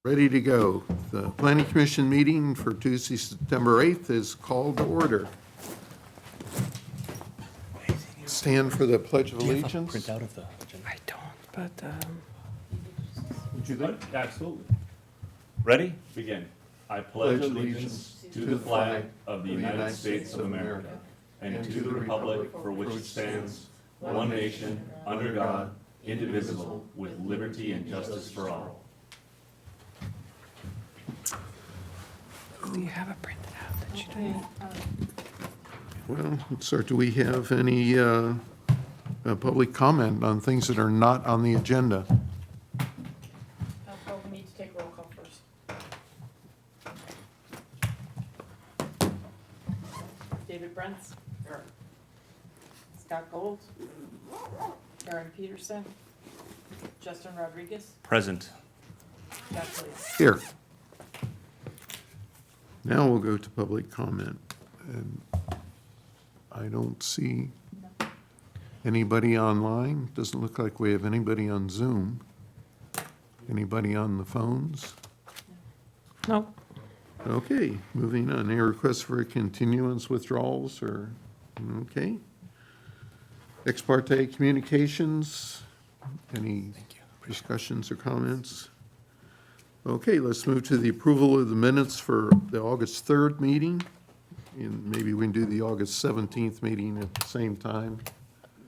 Ready to go. The Planning Commission meeting for Tuesday, September 8th is called to order. Stand for the Pledge of Allegiance. Printout of the agenda. I don't, but, Would you like? Absolutely. Ready? Begin. I pledge allegiance to the flag of the United States of America and to the republic for which it stands, one nation, under God, indivisible, with liberty and justice for all. do you have it printed out that you don't? Well, sir, do we have any public comment on things that are not on the agenda? Well, we need to take roll call first. David Brents. Here. Scott Gold. Aaron Peterson. Justin Rodriguez. Present. Jack Williams. Here. Now we'll go to public comment. And I don't see anybody online. Doesn't look like we have anybody on Zoom. Anybody on the phones? No. Okay, moving on. Any requests for continuance, withdrawals, or, okay. Ex parte communications, any discussions or comments? Okay, let's move to the approval of the minutes for the August 3rd meeting. And maybe we can do the August 17th meeting at the same time.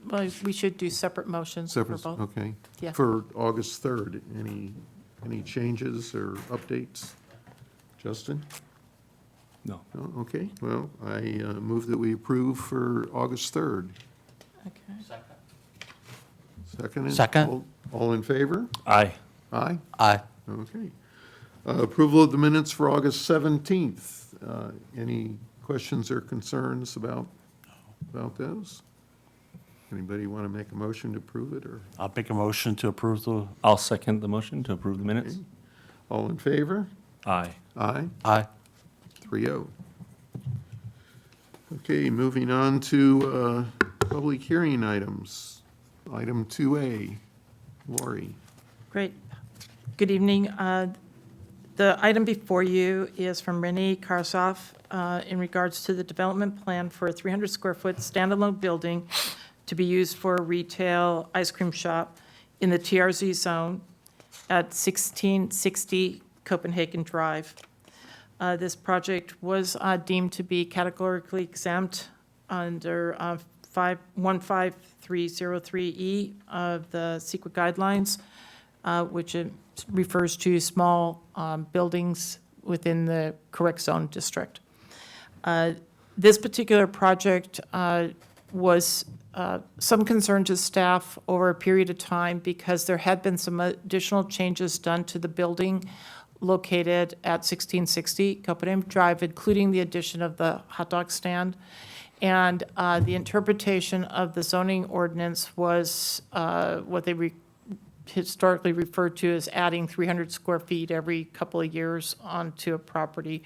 Well, we should do separate motions for Separate, both. okay. Yeah. For August 3rd, any changes or updates? Justin? No. No? Okay, well, I move that we approve for August 3rd. Okay. Second? Second. All in favor? Aye. Aye? Aye. Okay. Approval of the minutes for August 17th. Any questions or concerns about those? Anybody want to make a motion to approve it, or I'll make a motion to approve the, I'll second the motion to approve the minutes. all in favor? Aye. Aye? aye. 3-0. Okay, moving on to public hearing items. Item 2A. Lori. Great. Good evening. The item before you is from Renee Karsoff in regards to the development plan for a 300-square-foot standalone building to be used for a retail ice cream shop in the TRZ zone at 1660 Copenhagen Drive. This project was deemed to be categorically exempt under 15303E of the secret guidelines, which it refers to small buildings within the correct zone district. This particular project was some concern to staff over a period of time because there had been some additional changes done to the building located at 1660 Copenhagen Drive, including the addition of the hot dog stand. And the interpretation of the zoning ordinance was what they historically referred to as adding 300 square feet every couple of years onto a property.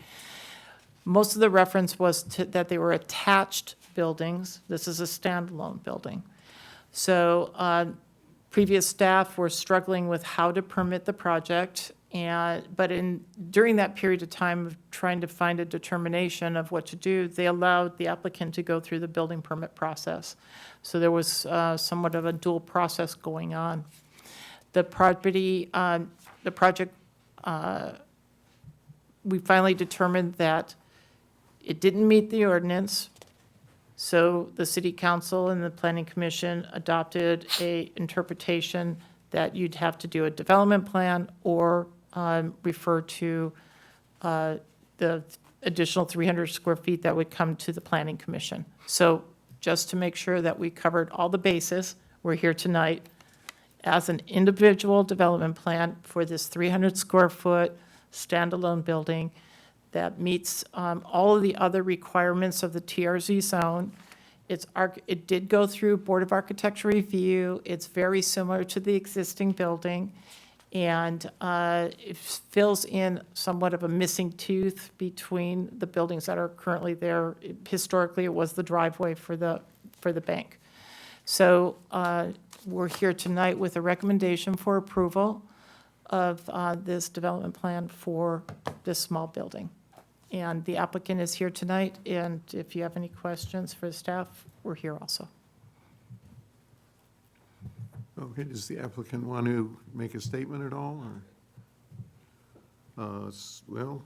Most of the reference was that they were attached buildings. This is a standalone building. So previous staff were struggling with how to permit the project, but during that period of time of trying to find a determination of what to do, they allowed the applicant to go through the building permit process. So there was somewhat of a dual process going on. The project, we finally determined that it didn't meet the ordinance, so the city council and the planning commission adopted a interpretation that you'd have to do a development plan or refer to the additional 300 square feet that would come to the planning commission. So just to make sure that we covered all the bases, we're here tonight as an individual development plan for this 300 square foot standalone building that meets all of the other requirements of the TRZ zone. It did go through Board of Architecture review. It's very similar to the existing building. And it fills in somewhat of a missing tooth between the buildings that are currently there. Historically, it was the driveway for the bank. So we're here tonight with a recommendation for approval of this development plan for this small building. And the applicant is here tonight, and if you have any questions for the staff, we're here also. Okay, does the applicant want to make a statement at all, or? Well,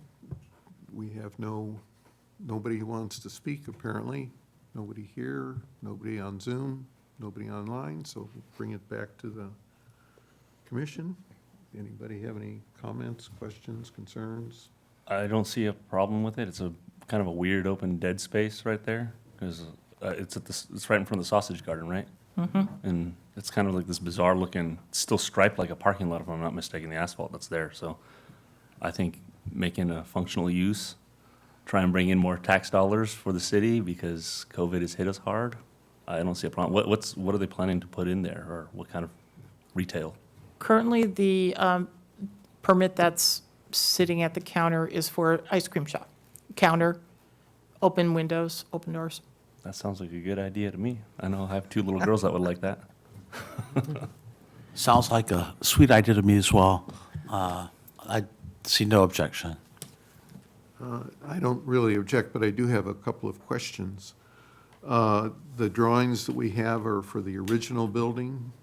we have nobody who wants to speak, apparently. Nobody here, nobody on Zoom, nobody online, so we'll bring it back to the commission. Anybody have any comments, questions, concerns? I don't see a problem with it. It's a kind of a weird open dead space right there, because it's right in front of the sausage garden, right? And it's kind of like this bizarre looking, it's still striped like a parking lot, if I'm not mistaken, the asphalt that's there. So I think making a functional use, try and bring in more tax dollars for the city because COVID has hit us hard. I don't see a problem. What are they planning to put in there, or what kind of retail? Currently, the permit that's sitting at the counter is for ice cream shop. Counter, open windows, open doors. That sounds like a good idea to me. I know I have 2 little girls that would like that. Sounds like a sweet idea to me as well. I see no objection. I don't really object, but I do have a couple of questions. The drawings that we have are for the original building,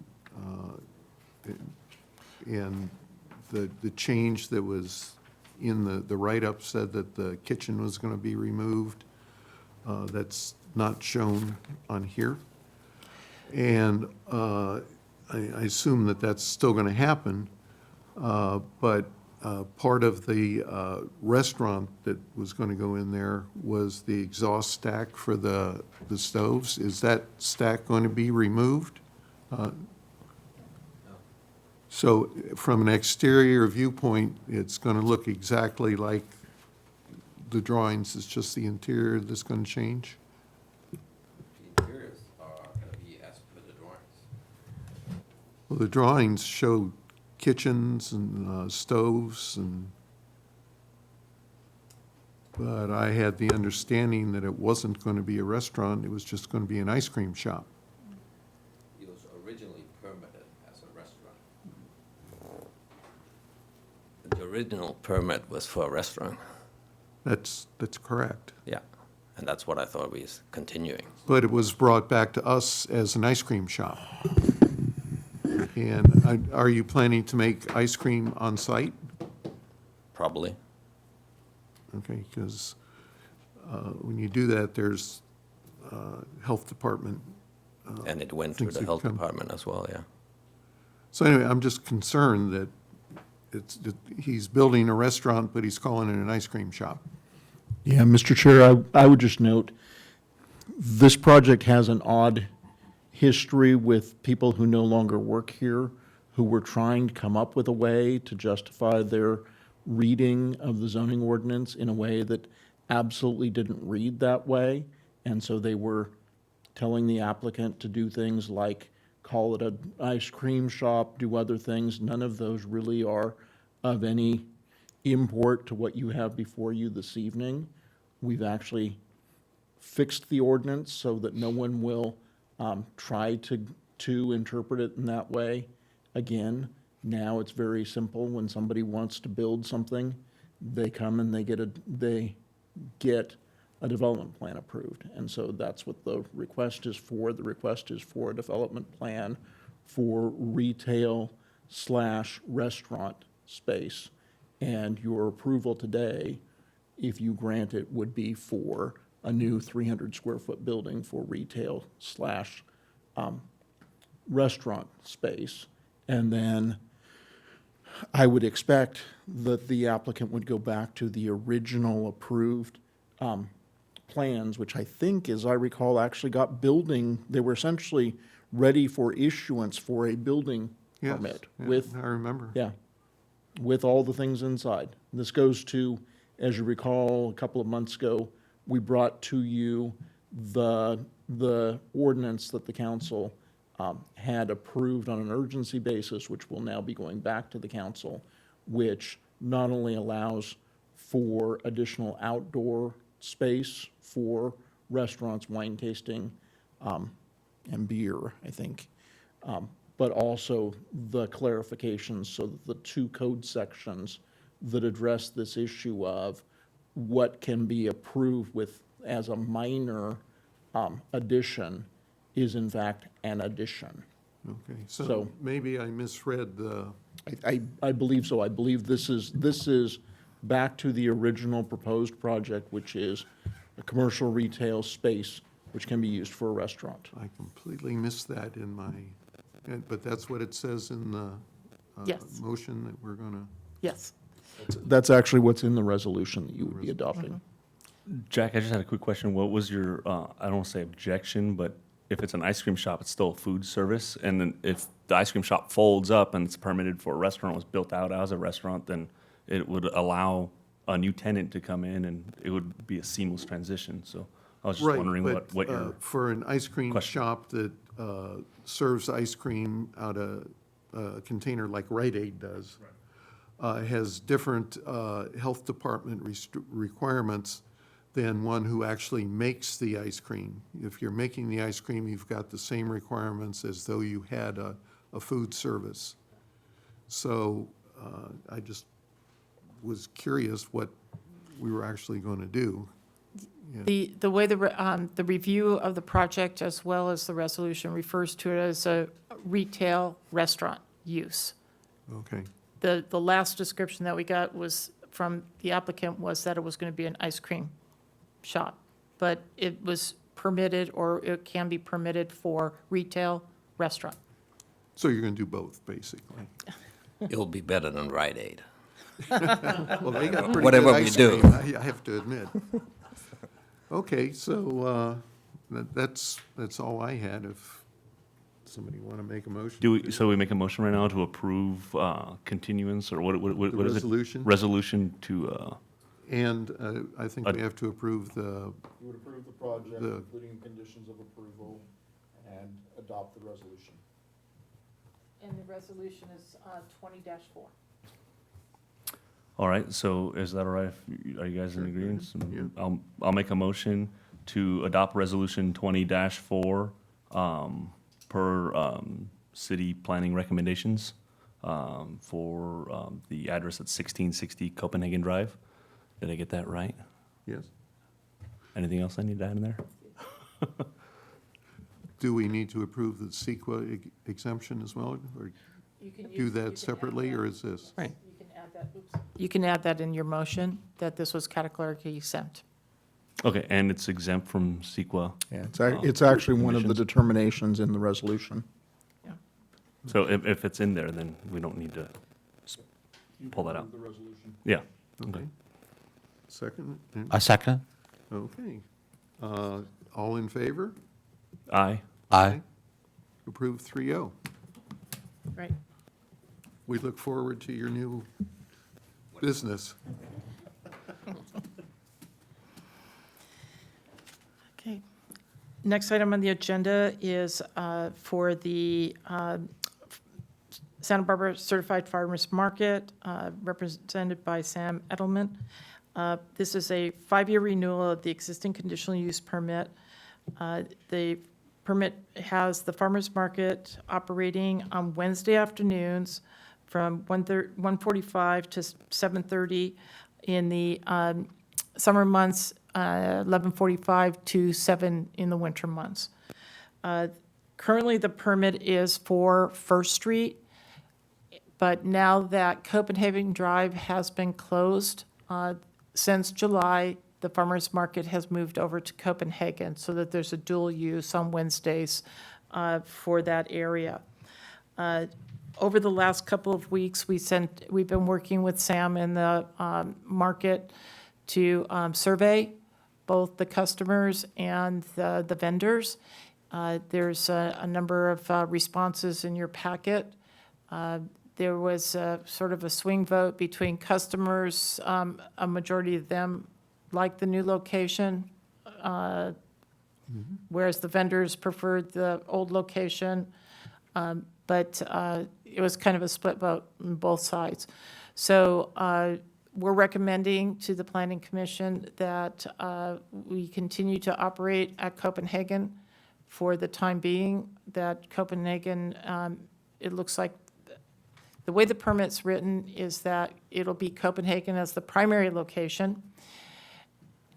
and the change that was in the write-up said that the kitchen was going to be removed. That's not shown on here. And I assume that that's still going to happen, but part of the restaurant that was going to go in there was the exhaust stack for the stoves. Is that stack going to be removed? So from an exterior viewpoint, it's going to look exactly like the drawings, it's just the interior that's going to change? The interiors are gonna be as per the drawings. Well, the drawings show kitchens and stoves but I had the understanding that it wasn't going to be a restaurant, it was just going to be an ice cream shop. It was originally permitted as a restaurant. The original permit was for a restaurant, That's correct. yeah, and that's what I thought we was continuing. But it was brought back to us as an ice cream shop. And are you planning to make ice cream on site? Probably, Okay, because when you do that, there's health department. and it went through things the that health come- department as well, yeah. So anyway, I'm just concerned that he's building a restaurant, but he's calling it an ice cream shop. Yeah, Mr. Chair, I would just note, this project has an odd history with people who no longer work here, who were trying to come up with a way to justify their reading of the zoning ordinance in a way that absolutely didn't read that way. And so they were telling the applicant to do things like call it an ice cream shop, do other things. None of those really are of any import to what you have before you this evening. We've actually fixed the ordinance so that no one will try to interpret it in that way. Again, now it's very simple. When somebody wants to build something, they come and they get a development plan approved. And so that's what the request is for. The request is for a development plan for retail/restaurant space. And your approval today, if you grant it, would be for a new 300 square foot building for retail/restaurant space. And then I would expect that the applicant would go back to the original approved plans, which I think, as I recall, actually got building, they were essentially ready for issuance for a building Yes, permit yeah, with, I remember. yeah, with all the things inside. This goes to, as you recall, a couple of months ago, we brought to you the ordinance that the council had approved on an urgency basis, which will now be going back to the council, which not only allows for additional outdoor space for restaurants, wine tasting, and beer, I think, but also the clarifications, so that the two code sections that address this issue of what can be approved with, as a minor addition, is in fact an addition. Okay, so So- maybe I misread the, I believe so. I believe this is back to the original proposed project, which is a commercial retail space which can be used for a restaurant. I completely missed that in my, but that's what it says in the Yes. motion that we're gonna, Yes. That's actually what's in the resolution that you would be adopting. Jack, I just had a quick question. What was your, I don't want to say objection, but if it's an ice cream shop, it's still a food service? And then if the ice cream shop folds up and it's permitted for a restaurant, was built out as a restaurant, then it would allow a new tenant to come in and it would be a seamless transition. So I was just right, wondering but what your, for an ice cream question. shop that serves ice cream out of a container like Rite Aid does, has different health department requirements than one who actually makes the ice cream. If you're making the ice cream, you've got the same requirements as though you had a food service. So I just was curious what we were actually going to do. The way the review of the project as well as the resolution refers to it as a retail restaurant use. Okay, The last description that we got was from the applicant was that it was going to be an ice cream shop, but it was permitted, or it can be permitted for retail restaurant. so you're going to do both, basically. It'll be better than Rite Aid. Well, they got pretty Whatever good we ice do. cream, I have to admit. Okay, so that's all I had. If somebody want to make a motion? so we make a motion right now to approve continuance, or what The is it? resolution? Resolution to, And I think we have to approve the, You would approve the project, The- including conditions of approval, and adopt the resolution. And the resolution is 20-4. all right, so is that all right? Are you guys in agreement? Yeah. I'll make a motion to adopt resolution 20-4 per city planning recommendations for the address at 1660 Copenhagen Drive. Did I get that right? yes? Anything else I need to add in there? Do we need to approve the CEQA exemption as well? Or You can do that separately, or is this? Right. You can add that, oops. You can add that in your motion, that this was categorically exempt. Okay, and it's exempt from CEQA. Yeah, it's actually one of the Conditions. determinations in the resolution. So if it's in there, then we don't need to pull that out. The resolution. Yeah. Okay. Second? A second? Okay. All in favor? Aye. Aye. Approved 3-0. Right. We look forward to your new business. Okay. Next item on the agenda is for the Santa Barbara Certified Farmers Market, represented by Sam Edelman. This is a 5-year renewal of the existing conditional use permit. The permit has the farmers market operating on Wednesday afternoons from 1:45 to 7:30, in the summer months, 11:45 to 7 in the winter months. Currently, the permit is for First Street, but now that Copenhagen Drive has been closed since July, the farmers market has moved over to Copenhagen, so that there's a dual use on Wednesdays for that area. Over the last couple of weeks, we've been working with Sam in the market to survey both the customers and the vendors. There's a number of responses in your packet. There was sort of a swing vote between customers. A majority of them like the new location, whereas the vendors preferred the old location. But it was kind of a split vote on both sides. So we're recommending to the Planning Commission that we continue to operate at Copenhagen for the time being, that Copenhagen it looks like the way the permit's written is that it'll be Copenhagen as the primary location.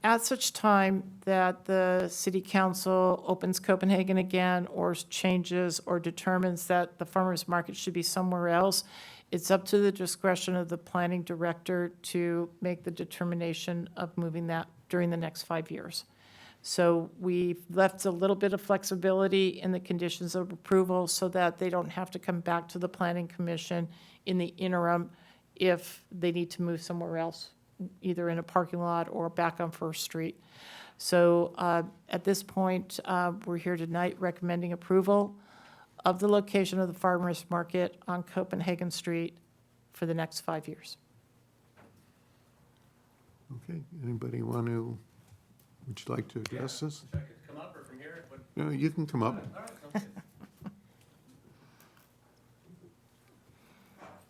At such time that the city council opens Copenhagen again or changes or determines that the farmer's market should be somewhere else, it's up to the discretion of the planning director to make the determination of moving that during the next 5 years. So we've left a little bit of flexibility in the conditions of approval so that they don't have to come back to the planning commission in the interim if they need to move somewhere else, either in a parking lot or back on First Street. So at this point, we're here tonight recommending approval of the location of the farmer's market on Copenhagen Street for the next 5 years. Okay, anybody want to, would you like to address this? Should I come up or from here? What- No, you can come up. All right, sounds good.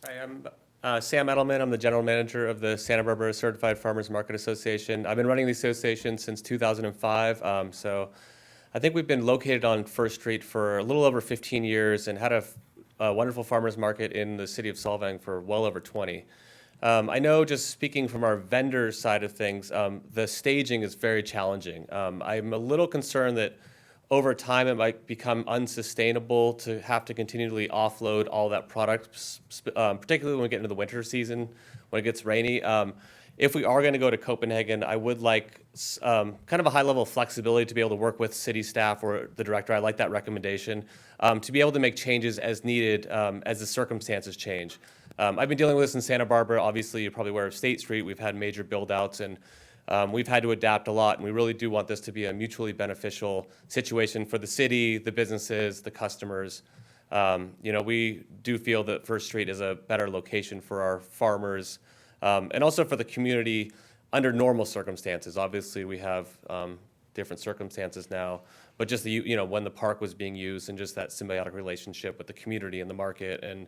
Hi, I'm Sam Edelman. I'm the general manager of the Santa Barbara Certified Farmers Market Association. I've been running the association since 2005. So I think we've been located on First Street for a little over 15 years and had a wonderful farmers market in the city of Solvang for well over 20. I know, just speaking from our vendor side of things, the staging is very challenging. I'm a little concerned that over time it might become unsustainable to have to continually offload all that product, particularly when we get into the winter season, when it gets rainy. If we are going to go to Copenhagen, I would like kind of a high level of flexibility to be able to work with city staff or the director. I like that recommendation, to be able to make changes as needed as the circumstances change. I've been dealing with this in Santa Barbara. Obviously, you're probably aware of State Street. We've had major build-outs, and we've had to adapt a lot, and we really do want this to be a mutually beneficial situation for the city, the businesses, the customers. We do feel that First Street is a better location for our farmers, and also for the community under normal circumstances. Obviously, we have different circumstances now, but just when the park was being used and just that symbiotic relationship with the community and the market, and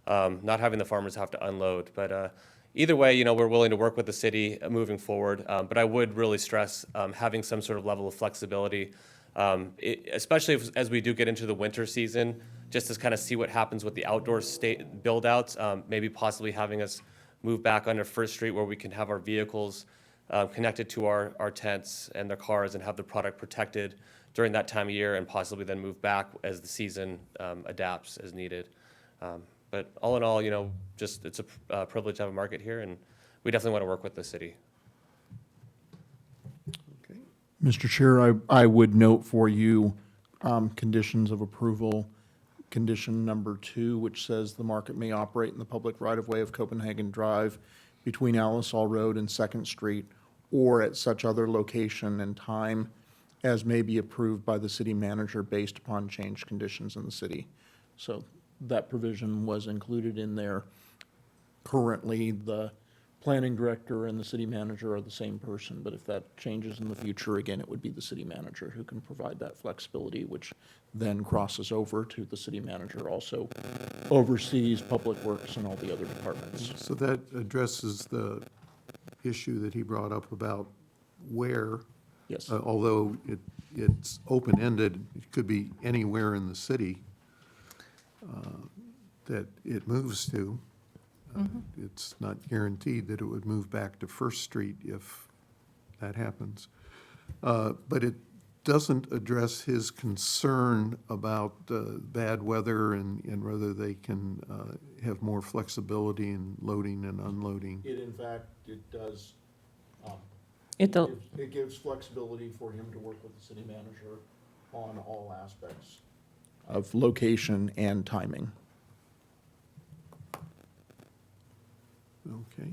not having the farmers have to unload. But either way, we're willing to work with the city moving forward. But I would really stress having some sort of level of flexibility, especially as we do get into the winter season, just to kind of see what happens with the outdoor state build-outs, maybe possibly having us move back under First Street where we can have our vehicles connected to our tents and their cars and have the product protected during that time of year, and possibly then move back as the season adapts as needed. But all in all, just it's a privilege to have a market here, and we definitely want to work with the city. Okay. Mr. Chair, I would note for you conditions of approval. Condition number 2, which says the market may operate in the public right-of-way of Copenhagen Drive between Alisal Road and Second Street, or at such other location and time as may be approved by the city manager based upon changed conditions in the city. So that provision was included in there. Currently, the planning director and the city manager are the same person, but if that changes in the future, again, it would be the city manager who can provide that flexibility, which then crosses over to the city manager also oversees public works and all the other departments. So that addresses the issue that he brought up about where, Yes. although it's open-ended, it could be anywhere in the city that it moves to. It's not guaranteed that it would move back to First Street if that happens. But it doesn't address his concern about bad weather and whether they can have more flexibility in loading and unloading. It, in fact, it does, It'll, it gives flexibility for him to work with the city manager on all aspects of location and timing. Okay,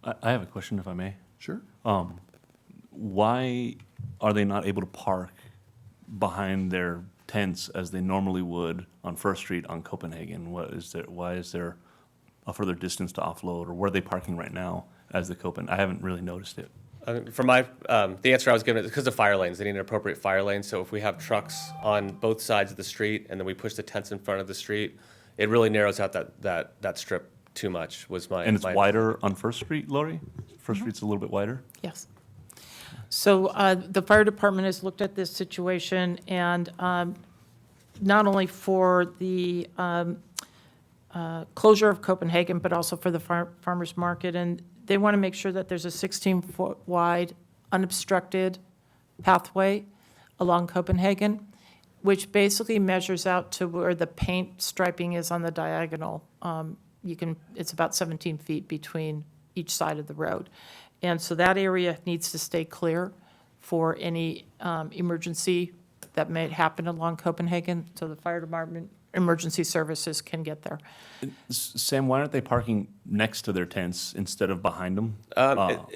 I have a question, if I may. sure. Why are they not able to park behind their tents as they normally would on First Street on Copenhagen? Why is there a further distance to offload, or where are they parking right now as the I haven't really noticed it. From the answer I was given is because of fire lanes. They need an appropriate fire lane. So if we have trucks on both sides of the street and then we push the tents in front of the street, it really narrows out that strip too much. And it's wider on First Street, Lori? First Street's a little bit wider? yes. So the fire department has looked at this situation, and not only for the closure of Copenhagen, but also for the farmers market. And they want to make sure that there's a 16-foot wide unobstructed pathway along Copenhagen, which basically measures out to where the paint striping is on the diagonal. It's about 17 feet between each side of the road. And so that area needs to stay clear for any emergency that may happen along Copenhagen, so the fire department, emergency services can get there. Sam, why aren't they parking next to their tents instead of behind them? Or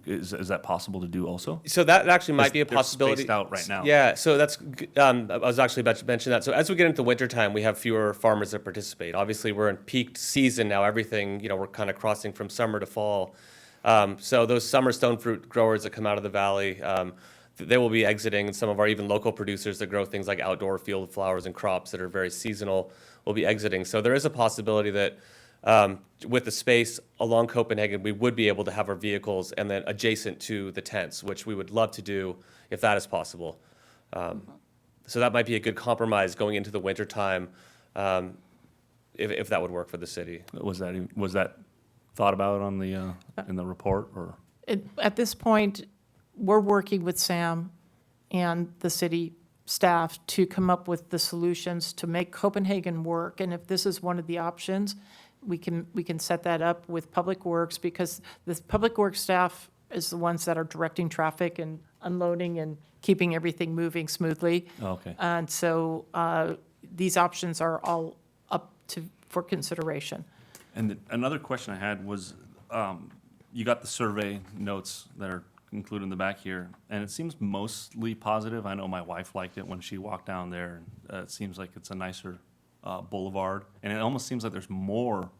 is that possible to do also? So that actually might be a They're possibility. spaced out right now. Yeah, so that's, I was actually about to mention that. So as we get into wintertime, we have fewer farmers that participate. Obviously, we're in peak season now, everything, we're kind of crossing from summer to fall. So those summer stone fruit growers that come out of the valley, they will be exiting. Some of our even local producers that grow things like outdoor field flowers and crops that are very seasonal will be exiting. So there is a possibility that with the space along Copenhagen, we would be able to have our vehicles and then adjacent to the tents, which we would love to do if that is possible. So that might be a good compromise going into the wintertime, if that would work for the city. Was that thought about on the in the report, or? At this point, we're working with Sam and the city staff to come up with the solutions to make Copenhagen work. And if this is one of the options, we can set that up with Public Works, because the Public Works staff is the ones that are directing traffic and unloading and keeping everything moving smoothly. Oh, okay. And so these options are all up for consideration. And another question I had was, you got the survey notes that are included in the back here, and it seems mostly positive. I know my wife liked it when she walked down there. It seems like it's a nicer boulevard, and it almost seems like there's more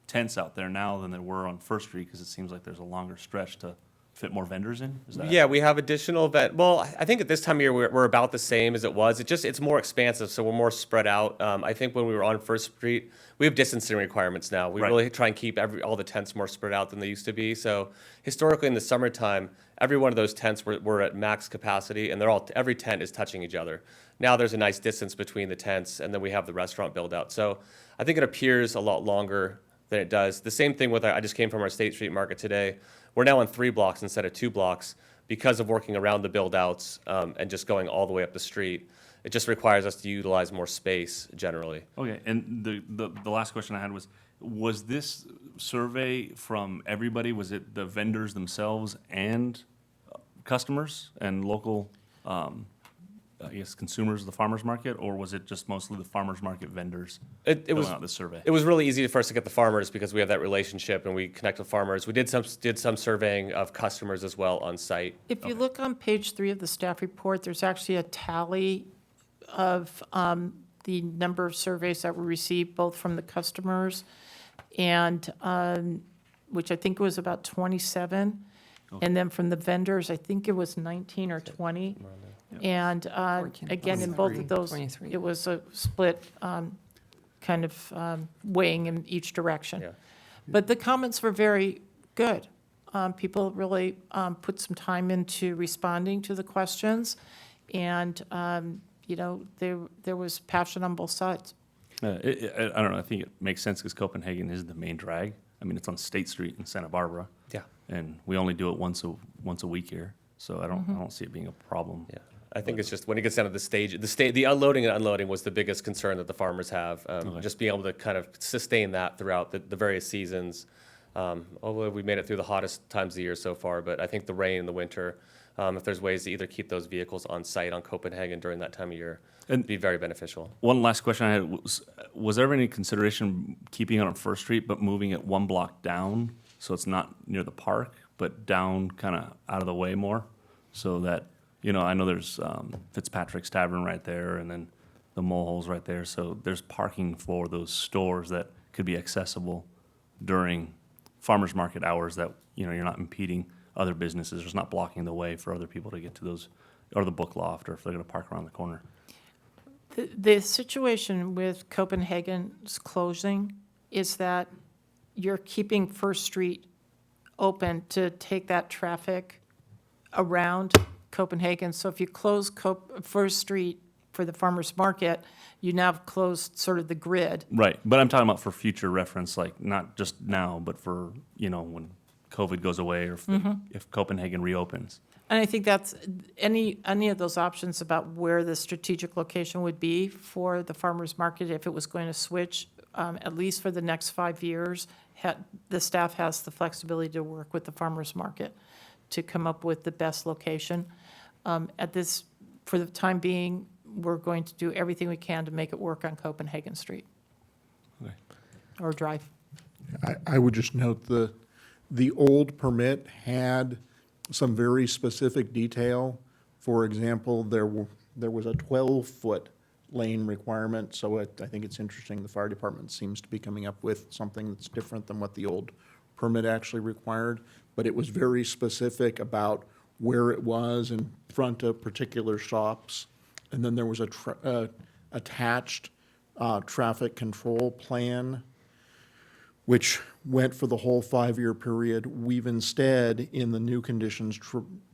tents out there now than there were on First Street, because it seems like there's a longer stretch to fit more vendors in. Is that? Yeah, we have additional well, I think at this time of year, we're about the same as it was. It's more expansive, so we're more spread out. I think when we were on First Street, we have distancing requirements now. We Right. really try and keep all the tents more spread out than they used to be. So historically, in the summertime, every one of those tents were at max capacity, and every tent is touching each other. Now there's a nice distance between the tents, and then we have the restaurant build out. So I think it appears a lot longer than it does. The same thing with I just came from our State Street market today. We're now on 3 blocks instead of 2 blocks because of working around the build-outs and just going all the way up the street. It just requires us to utilize more space generally. Okay, and the last question I had was this survey from everybody? Was it the vendors themselves and customers and local, I guess, consumers of the farmers market, or was it just mostly the farmers market vendors filling out the survey? It was really easy for us to get the farmers because we have that relationship and we connect with farmers. We did some surveying of customers as well on site. If you look on page 3 of the staff report, there's actually a tally of the number of surveys that were received, both from the customers and, which I think was about 27, and then from the vendors, I think it was 19 or 20. And again, in both of those, 23. it was a split kind of weighing in each direction. Yeah. But the comments were very good. People really put some time into responding to the questions, and there was passion on both sides. I don't know, I think it makes sense because Copenhagen is the main drag. I mean, it's on State Street in Santa Barbara. Yeah. And we only do it once a week here, so I don't see it being a problem. Yeah. I think it's just when it gets down to the unloading and unloading was the biggest concern that the farmers have. Just being able to kind of sustain that throughout the various seasons. Although we made it through the hottest times of the year so far, but I think the rain in the winter, if there's ways to either keep those vehicles on site on Copenhagen during that time of year, it'd be very beneficial. One last question I had was there any consideration keeping it on First Street but moving it 1 block down so it's not near the park but down kind of out of the way more, so that, I know there's Fitzpatrick's Tavern right there and then the Moleholes right there, so there's parking for those stores that could be accessible during farmers market hours that, you're not impeding other businesses, it's not blocking the way for other people to get to those, or the book loft, or if they're going to park around the corner. The situation with Copenhagen's closing is that you're keeping First Street open to take that traffic around Copenhagen. So if you close First Street for the farmer's market, you now have closed sort of the grid. Right, but I'm talking about for future reference, like not just now, but for, when COVID goes away or if Copenhagen reopens. And I think that's, any of those options about where the strategic location would be for the farmer's market, if it was going to switch, at least for the next 5 years, the staff has the flexibility to work with the farmer's market to come up with the best location. For the time being, we're going to do everything we can to make it work on Copenhagen Street. Okay. Or Drive. I would just note the old permit had some very specific detail. For example, there was a 12-foot lane requirement, so I think it's interesting the fire department seems to be coming up with something that's different than what the old permit actually required, but it was very specific about where it was in front of particular shops. And then there was a attached traffic control plan, which went for the whole 5-year period. We've instead, in the new conditions,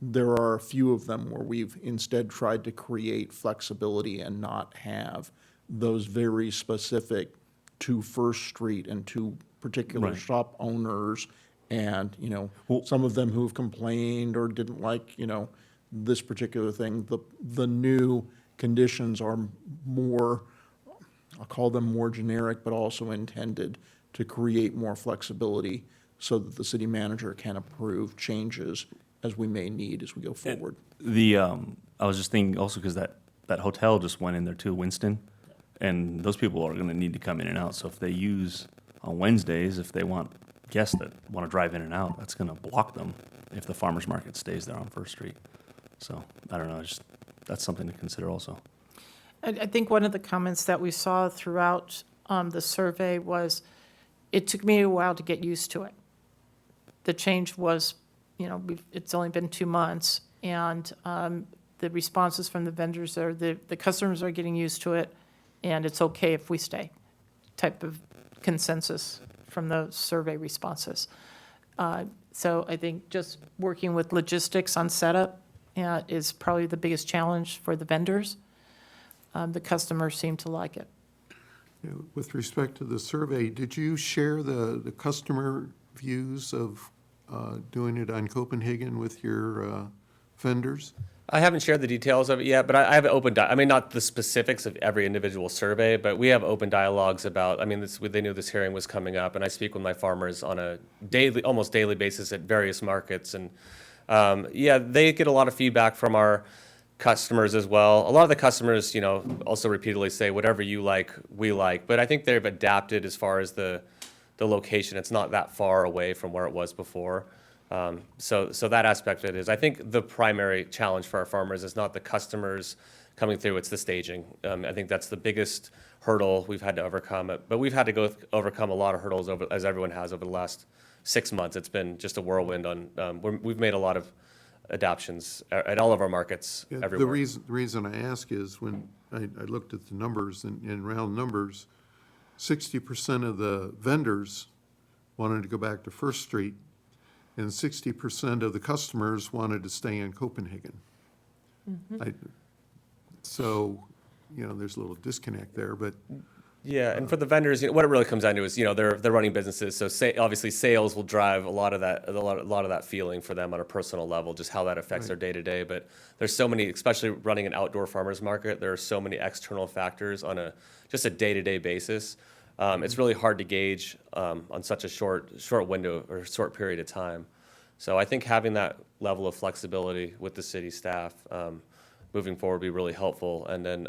there are a few of them where we've instead tried to create flexibility and not have those very specific to First Street and to particular Right. shop owners and, some of them who've complained or didn't like, this particular thing. The new conditions are more, I'll call them more generic, but also intended to create more flexibility so that the city manager can approve changes as we may need as we go forward. I was just thinking also because that hotel just went in there too, Winston, and those people are going to need to come in and out. So if they use on Wednesdays, if they want guests that want to drive in and out, that's going to block them if the farmer's market stays there on First Street. So I don't know, that's something to consider also. I think one of the comments that we saw throughout the survey was, it took me a while to get used to it. The change was, it's only been 2 months, and the responses from the vendors are, the customers are getting used to it, and it's okay if we stay, type of consensus from the survey responses. So I think just working with logistics on setup is probably the biggest challenge for the vendors. The customers seem to like it. Yeah, with respect to the survey, did you share the customer views of doing it on Copenhagen with your vendors? I haven't shared the details of it yet, but I have an open not the specifics of every individual survey, but we have open dialogues about, they knew this hearing was coming up, and I speak with my farmers on a almost daily basis at various markets. And they get a lot of feedback from our customers as well. A lot of the customers, also repeatedly say, whatever you like, we like. But I think they've adapted as far as the location. It's not that far away from where it was before. So that aspect of it is, I think the primary challenge for our farmers is not the customers coming through, it's the staging. I think that's the biggest hurdle we've had to overcome. But we've had to overcome a lot of hurdles, as everyone has, over the last 6 months. It's been just a whirlwind we've made a lot of adoptions at all of our markets Yeah, everywhere. the reason I ask is when I looked at the numbers, in round numbers, 60% of the vendors wanted to go back to First Street, and 60% of the customers wanted to stay in Copenhagen. So, there's a little disconnect there, but Yeah, and for the vendors, what it really comes down to is, they're running businesses, so obviously sales will drive a lot of that feeling for them on a personal level, just how that affects their day to day. But there's so many, especially running an outdoor farmers market, there are so many external factors on just a day to day basis. It's really hard to gauge on such a short window or short period of time. So I think having that level of flexibility with the city staff moving forward would be really helpful. And then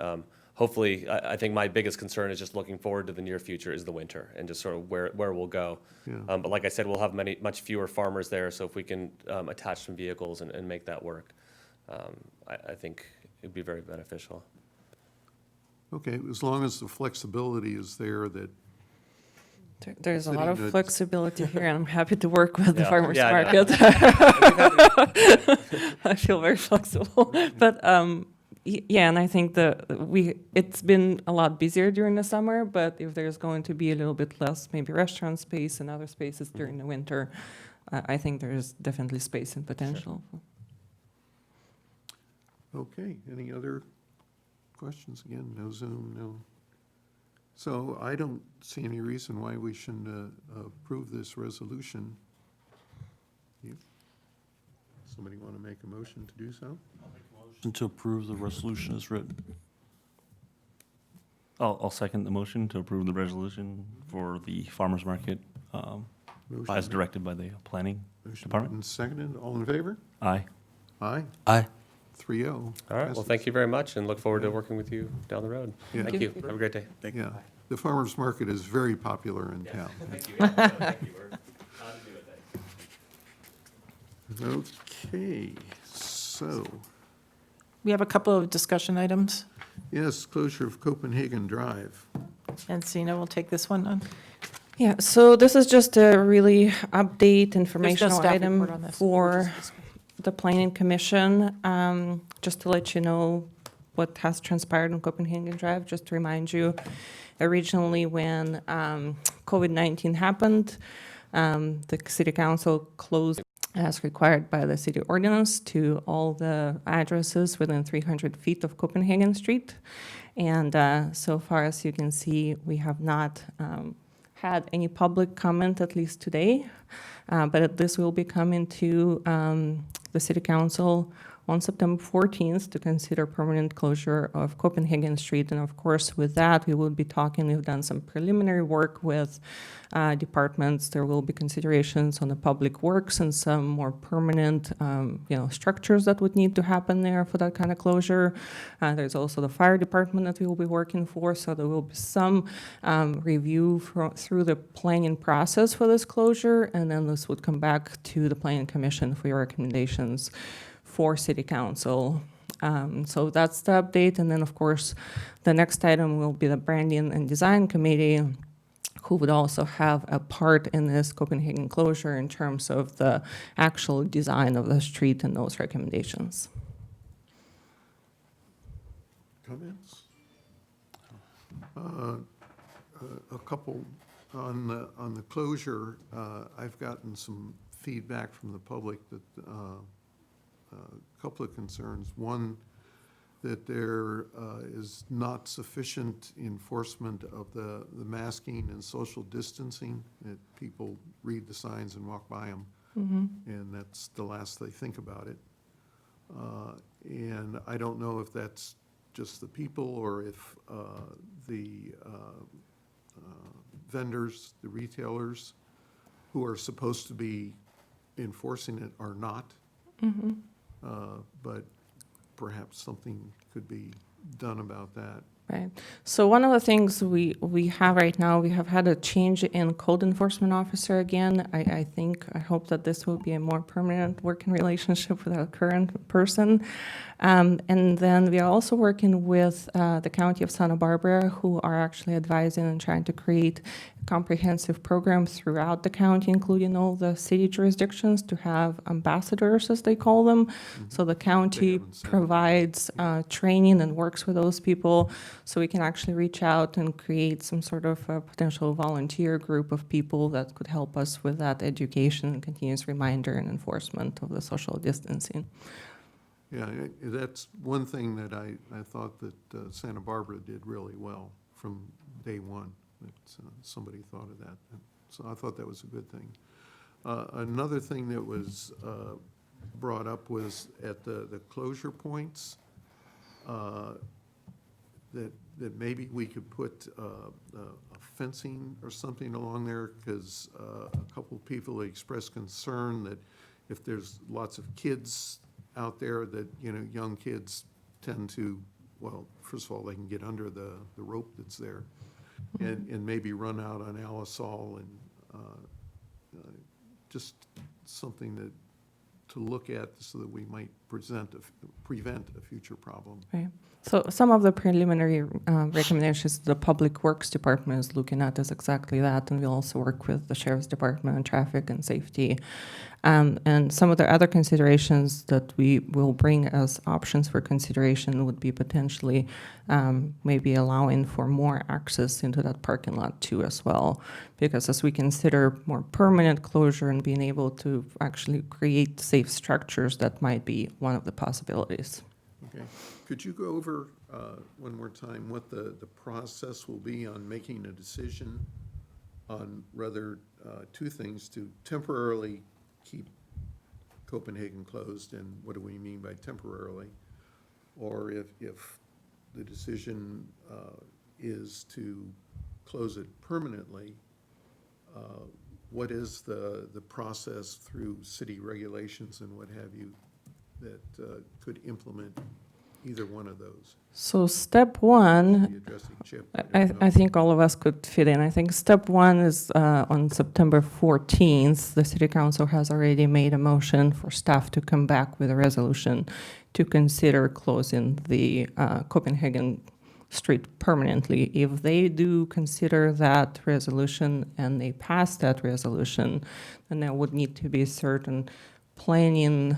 hopefully, I think my biggest concern is just looking forward to the near future is the winter and just sort of where we'll go. Yeah. But like I said, we'll have much fewer farmers there. So if we can attach some vehicles and make that work, I think it'd be very beneficial. okay, as long as the flexibility is there that, There's a lot City of goods. flexibility here, and I'm happy to work with the Yeah. farmers Yeah, I market. I feel very flexible, but and I think it's been a lot busier during the summer. But if there's going to be a little bit less, maybe restaurant space and other spaces during the winter, I think there's definitely space and potential. okay, any other questions? Again, no Zoom, no. So I don't see any reason why we shouldn't approve this resolution. You- Somebody want to make a motion to do so? Motion to approve the resolution as written. I'll second the motion to approve the resolution for the farmer's market Motion as made- directed by the planning motion department. made and seconded, all in favor? Aye. Aye, Aye. 3-0. All right, well, thank you very much, and look forward to working with you down the road. Yeah. Thank you. Have a great day. Yeah, the farmer's market is very popular in town. Thank you. Thank you. We're glad to do it. Okay, so, We have a couple of discussion items, yes, closure of Copenhagen Drive. and Sina will take this one on. Yeah, so this is just a really update informational staff item report on this. for the Planning Commission. Just to let you know what has transpired on Copenhagen Drive, just to remind you, originally when COVID-19 happened, the city council closed as required by the city ordinance to all the addresses within 300 feet of Copenhagen Street. And so far as you can see, we have not had any public comment, at least today. But this will be coming to the city council on September 14th to consider permanent closure of Copenhagen Street. And of course, with that, we will be talking, we've done some preliminary work with departments. There will be considerations on the public works and some more permanent, structures that would need to happen there for that kind of closure. There's also the fire department that we will be working for. So there will be some review through the planning process for this closure. And then this would come back to the Planning Commission for your recommendations for City Council. So that's the update. And then, of course, the next item will be the Branding and Design Committee, who would also have a part in this Copenhagen closure in terms of the actual design of the street and those recommendations. Comments? A couple on the closure. I've gotten some feedback from the public that a couple of concerns. One, that there is not sufficient enforcement of the masking and social distancing, that people read the signs and walk by them, and that's the last they think about it. And I don't know if that's just the people or if the vendors, the retailers who are supposed to be enforcing it are not. But perhaps something could be done about that. Right. So one of the things we have right now, we have had a change in code enforcement officer again. I hope that this will be a more permanent working relationship with our current person. And then we are also working with the County of Santa Barbara, who are actually advising and trying to create a comprehensive program throughout the county, including all the city jurisdictions, to have ambassadors, as they call them. So the county haven't said. provides training and works with those people, so we can actually reach out and create some sort of a potential volunteer group of people that could help us with that education and continuous reminder and enforcement of the social distancing. Yeah, that's one thing that I thought that Santa Barbara did really well from day one, that somebody thought of that. So I thought that was a good thing. Another thing that was brought up was at the closure points, that maybe we could put a fencing or something along there, because a couple of people expressed concern that if there's lots of kids out there, that, young kids tend to, well, first of all, they can get under the rope that's there, and maybe run out on Alisol, and just something to look at so that we might prevent a future problem. Right. So some of the preliminary recommendations the Public Works Department is looking at is exactly that, and we'll also work with the Sheriff's Department on traffic and safety. And some of the other considerations that we will bring as options for consideration would be potentially maybe allowing for more access into that parking lot too as well. Because as we consider more permanent closure and being able to actually create safe structures, that might be one of the possibilities. Okay. Could you go over one more time what the process will be on making a decision on rather two things, to temporarily keep Copenhagen closed, and what do we mean by temporarily? Or if the decision is to close it permanently, what is the process through city regulations and what have you that could implement either one of those? So step one, Be addressing Chip. I think all of us could fit in. I think step one is on September 14th, the city council has already made a motion for staff to come back with a resolution to consider closing the Copenhagen Street permanently. If they do consider that resolution and they pass that resolution, then there would need to be certain planning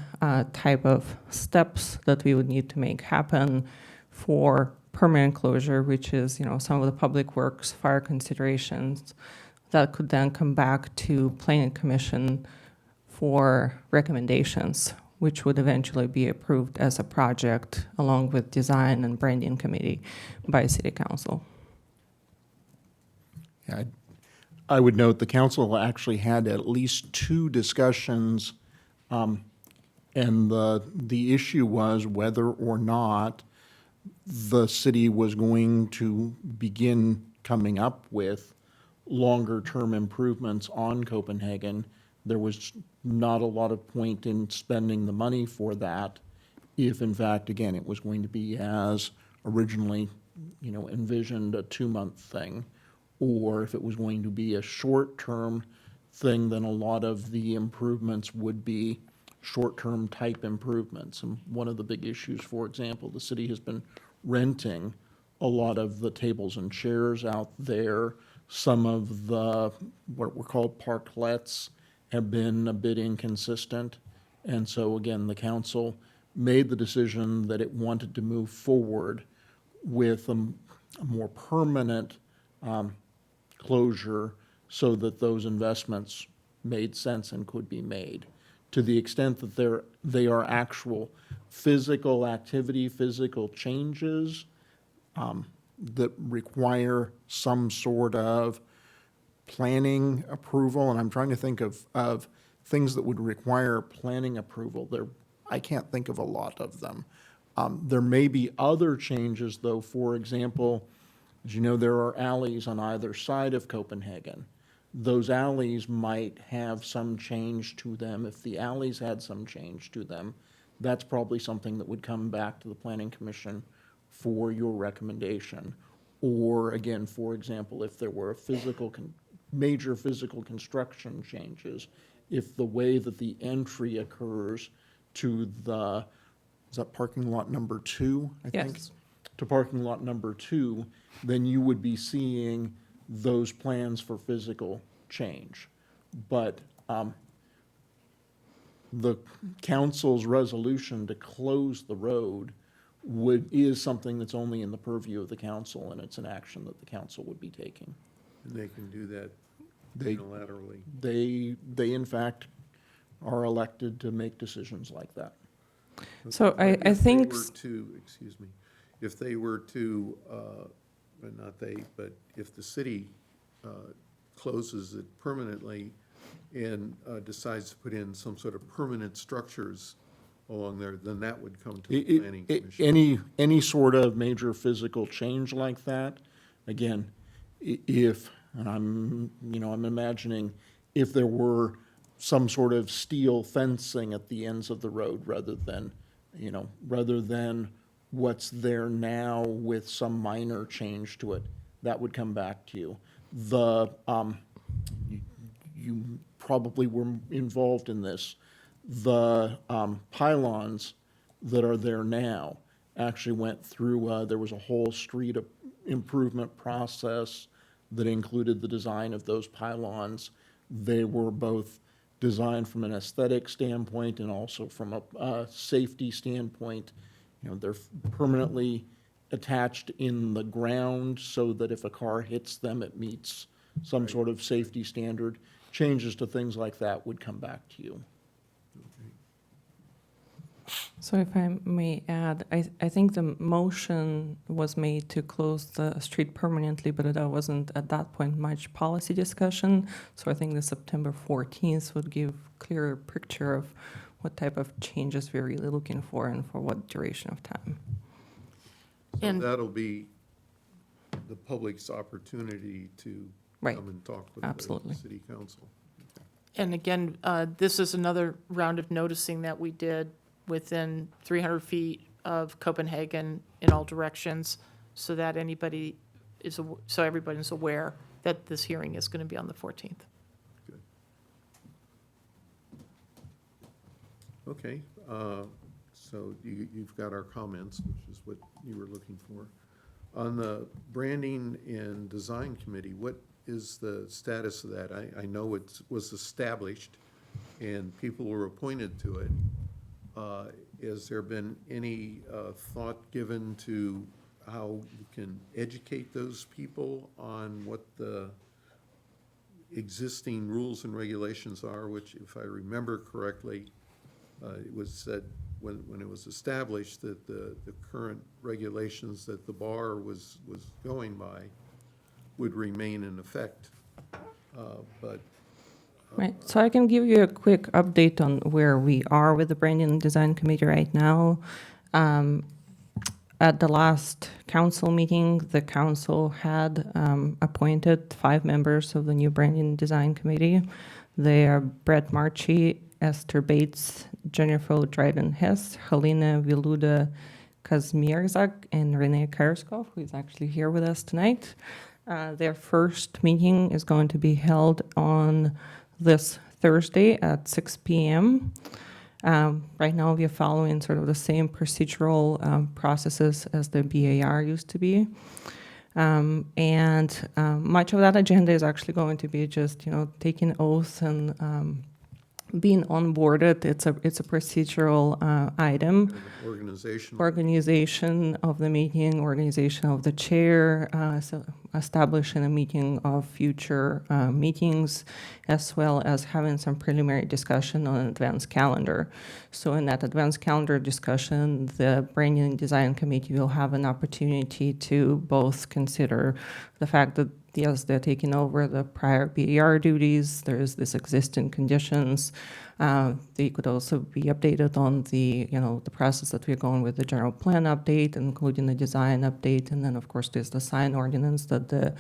type of steps that we would need to make happen for permanent closure, which is, some of the public works, fire considerations that could then come back to planning commission for recommendations, which would eventually be approved as a project along with design and branding committee by city council. Yeah, I would note the council actually had at least 2 discussions, and the issue was whether or not the city was going to begin coming up with longer-term improvements on Copenhagen. There was not a lot of point in spending the money for that if, in fact, again, it was going to be as originally, envisioned, a 2-month thing, or if it was going to be a short-term thing, then a lot of the improvements would be short-term type improvements. And one of the big issues, for example, the city has been renting a lot of the tables and chairs out there. Some of the, what were called parklets, have been a bit inconsistent. And so again, the council made the decision that it wanted to move forward with a more permanent closure so that those investments made sense and could be made. To the extent that they are actual physical activity, physical changes that require some sort of planning approval, and I'm trying to think of things that would require planning approval. I can't think of a lot of them. There may be other changes, though. For example, as you know, there are alleys on either side of Copenhagen. Those alleys might have some change to them. If the alleys had some change to them, that's probably something that would come back to the Planning Commission for your recommendation. Or again, for example, if there were major physical construction changes, if the way that the entry occurs to is that parking lot number 2, I think? Yes. To parking lot number 2, then you would be seeing those plans for physical change. But the council's resolution to close the road is something that's only in the purview of the council, and it's an action that the council would be taking. And they can do that They- unilaterally. They in fact are elected to make decisions like that. So I If they think were to, excuse me, if they were to, but not they, but if the city closes it permanently and decides to put in some sort of permanent structures along there, then that would come to the planning commission. Any sort of major physical change like that, again, and I'm imagining if there were some sort of steel fencing at the ends of the road rather than what's there now with some minor change to it, that would come back to you. You probably were involved in this. The pylons that are there now actually went through, there was a whole street improvement process that included the design of those pylons. They were both designed from an aesthetic standpoint and also from a safety standpoint. They're permanently attached in the ground so that if a car hits them, it meets some sort of safety standard. Changes to things like that would come back to you. Okay. So if I may add, I think the motion was made to close the street permanently, but there wasn't at that point much policy discussion. So I think the September 14th would give clearer picture of what type of changes we're really looking for and for what duration of time. So And- that'll be the public's opportunity to Right. come and talk with Absolutely. the city council. And again, this is another round of noticing that we did within 300 feet of Copenhagen in all directions, so that anybody is, so everybody's aware that this hearing is going to be on the 14th. Okay, so you've got our comments, which is what you were looking for. On the branding and design committee, what is the status of that? I know it was established and people were appointed to it. Has there been any thought given to how you can educate those people on what the existing rules and regulations are, which, if I remember correctly, it was said when it was established that the current regulations that the bar was going by would remain in effect. But Right, so I can give you a quick update on where we are with the branding and design committee right now. At the last council meeting, the council had appointed 5 members of the new branding and design committee. They are Brett Marchi, Esther Bates, Jennifer Dryden-Hess, Helena Viluda Kazmierzak, and Renee Karskov, who is actually here with us tonight. Their first meeting is going to be held on this Thursday at 6 p.m. Right now, we are following sort of the same procedural processes as the BAR used to be. And much of that agenda is actually going to be just, taking oaths and being onboarded. It's a procedural item. organizational. Organization of the meeting, organization of the chair, so establishing a meeting of future meetings, as well as having some preliminary discussion on an advanced calendar. So in that advanced calendar discussion, the branding and design committee will have an opportunity to both consider the fact that yes, they're taking over the prior BAR duties. There's this existing conditions. They could also be updated on the, the process that we're going with the general plan update, including the design update. And then, of course, there's the sign ordinance that the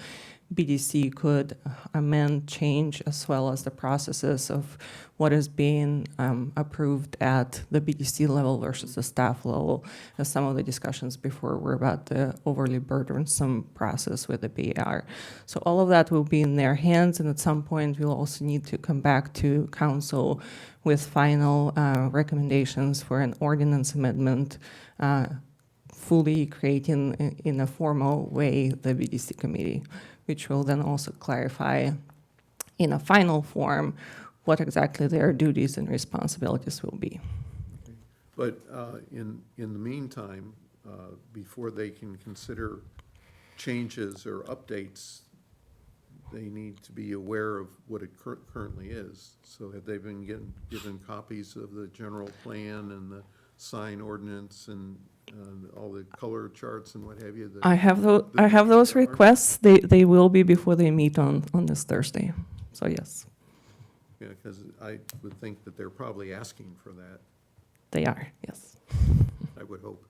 BDC could amend, change, as well as the processes of what is being approved at the BDC level versus the staff level, as some of the discussions before were about the overly burdensome process with the BAR. So all of that will be in their hands, and at some point we'll also need to come back to council with final recommendations for an ordinance amendment, fully creating in a formal way the BDC committee, which will then also clarify in a final form what exactly their duties and responsibilities will be. But in the meantime, before they can consider changes or updates, they need to be aware of what it currently is. So have they been given copies of the general plan and the sign ordinance and all the color charts and what have you? I have those requests. They will be before they meet on this Thursday. So yes, Yeah, because I would think that they're probably asking for that, they are, yes. I would hope.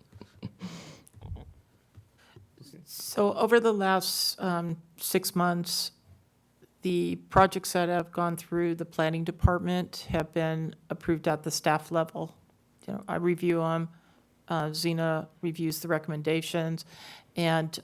So over the last 6 months, the projects that have gone through the planning department have been approved at the staff level. I review them, Zena reviews the recommendations, and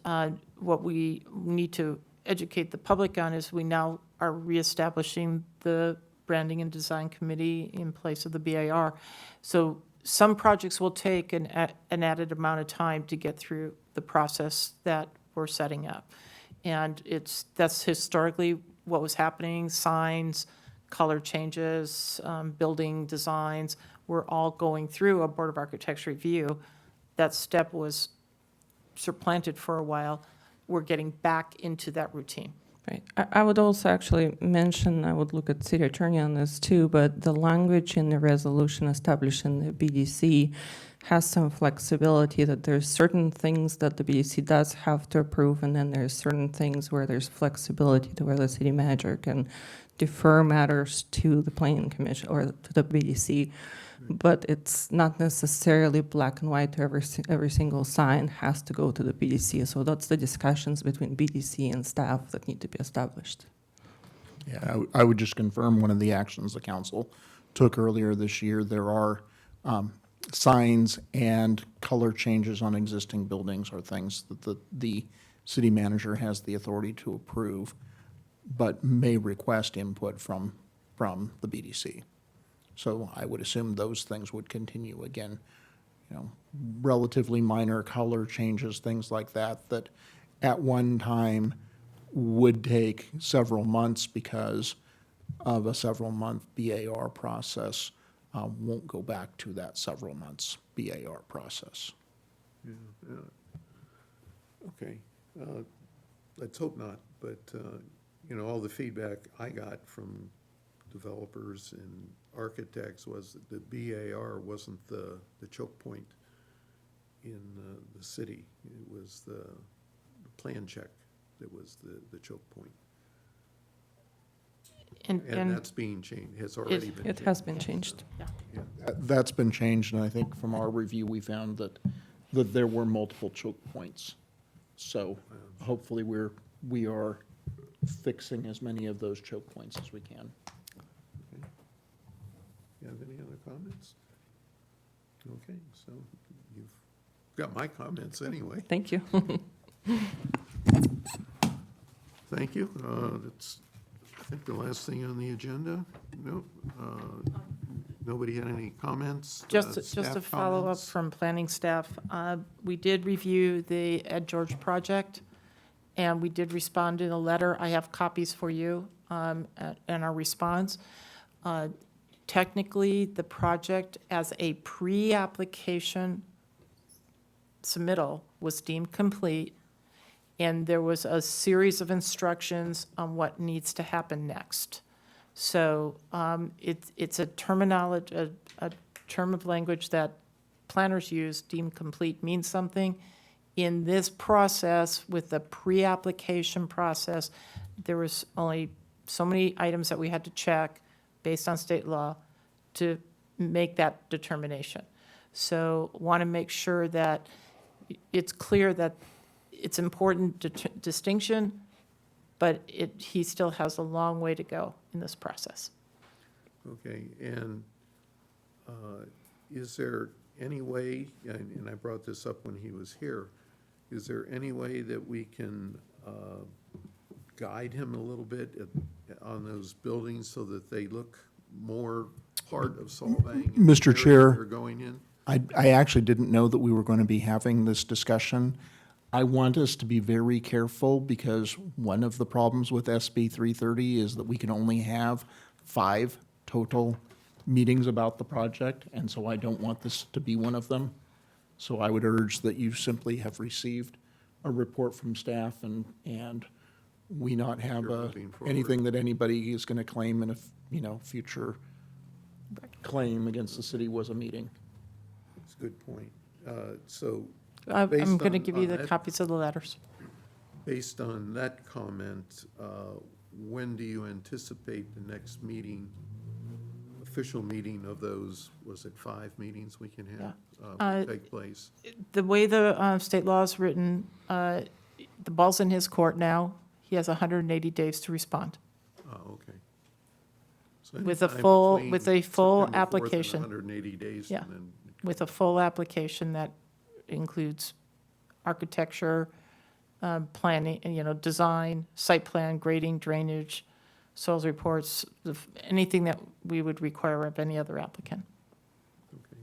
what we need to educate the public on is we now are reestablishing the branding and design committee in place of the BAR. So some projects will take an added amount of time to get through the process that we're setting up. And that's historically what was happening. Signs, color changes, building designs were all going through a Board of Architecture review. That step was supplanted for a while. We're getting back into that routine. Right. I would also actually mention, I would look at city attorney on this too, but the language in the resolution establishing the BDC has some flexibility that there's certain things that the BDC does have to approve, and then there's certain things where there's flexibility to where the city manager can defer matters to the planning commission or to the BDC. But it's not necessarily black and white. Every single sign has to go to the BDC. So that's the discussions between BDC and staff that need to be established. Yeah, I would just confirm one of the actions the council took earlier this year. There are signs and color changes on existing buildings are things that the city manager has the authority to approve, but may request input from the BDC. So I would assume those things would continue again, relatively minor color changes, things like that, that at one time would take several months because of a several-month BAR process, won't go back to that several months BAR process. Okay. Let's hope not, but, all the feedback I got from developers and architects was that the BAR wasn't the choke point in the city. It was the plan check that was the choke point. And that's being changed, has already been changed. It has been changed. That's been changed, and I think from our review, we found that there were multiple choke points. So hopefully we are fixing as many of those choke points as we can. Okay. You have any other comments? Okay, so you've got my comments anyway. Thank you. Thank you. That's, I think, the last thing on the agenda. Nope. Nobody had any comments? Just Staff a follow-up comments? from planning staff. We did review the Ed George project, and we did respond in a letter. I have copies for you and our response. Technically, the project as a pre-application submittal was deemed complete, and there was a series of instructions on what needs to happen next. So it's a terminology, a term of language that planners use, deemed complete means something. In this process, with the pre-application process, there was only so many items that we had to check based on state law to make that determination. So want to make sure that it's clear that it's important distinction, but he still has a long way to go in this process. Okay, and is there any way, and I brought this up when he was here, is there any way that we can guide him a little bit on those buildings so that they look more part of Solvang? Mr. Chair. They're going in? I actually didn't know that we were going to be having this discussion. I want us to be very careful because one of the problems with SB 330 is that we can only have 5 total meetings about the project, and so I don't want this to be one of them. So I would urge that you simply have received a report from staff and we not have You're moving forward. anything that anybody is going to claim in a future claim against the city was a meeting. That's a good point. So, I'm Based going to on- give you on the that- copies of the letters. based on that comment, when do you anticipate the next meeting, official meeting of those, was it 5 meetings we can have, will take place? The way the state law is written, the ball's in his court now. He has 180 days to respond. Oh, okay. So With a anytime full- between with a full September 4th and application. 180 days, Yeah. and then, With a full application that includes architecture, planning, design, site plan, grading, drainage, soils reports, anything that we would require of any other applicant. okay.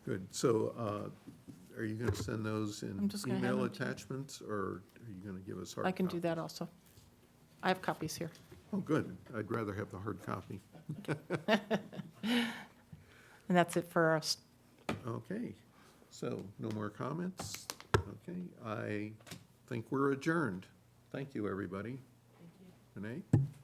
Good. So are you going to send those in I'm just gonna hand email them to you. attachments, or are you going to give us hard I can do that copies? also. I have copies here. Oh, good. I'd rather have the hard copy. And that's it for us. Okay, so no more comments? Okay, I think we're adjourned. Thank you, everybody. Thank you. Renee?